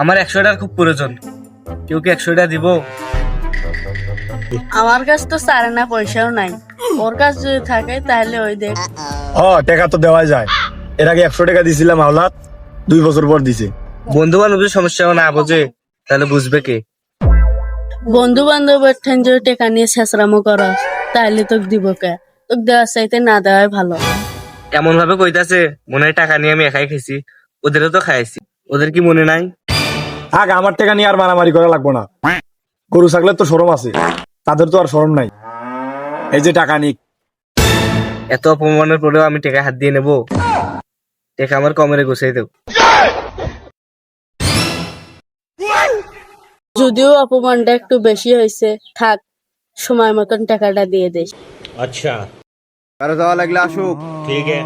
আমার 100 টাকার খুব প্রয়োজন, কেউ কি 100 টাকা দিব? আমার কাছে তো সারে না পয়সাও নাই, ওর কাছে যদি থাকে তাহলে ওই দেখ। টাকা তো দেওয়া যায়। এর আগে 100 টাকা দিছিলাম আওলাদ, 2 বছর পর দিছে। বন্ধু বান্ধবের সমস্যা না বোঝে তাহলে বুঝবে কে? বন্ধু বান্ধবের ঠেন যদি টাকা নিয়ে ছেঁচড়ামো করা তাহলে তোকে দিব কে? তোকে দেওয়ার চাইতে না দেওয়াই ভালো। এমন ভাবে কইতাছে মনে হয় টাকা নিয়ে আমি একাই খাইছি, ওদেরও তো খাইছি। ওদের কি মনে নাই? আমার টাকা নিয়ে আর মারামারি করা লাগবো না। গরু ছাগলের তো শরম আছে, তাদের তো আর শরম নাই। এই যে টাকা নিক। এত অপমানের পরেও আমি টাকা হাত দিয়ে নেবো? টাকা আমার কমরে গুছাই দেব। যদিও অপমানটা একটু বেশি হয়েছে, থাক, সময় মতন টাকাটা দিয়ে দিস। अच्छा কারো যাওয়া লাগলে আসুক। ठीक है।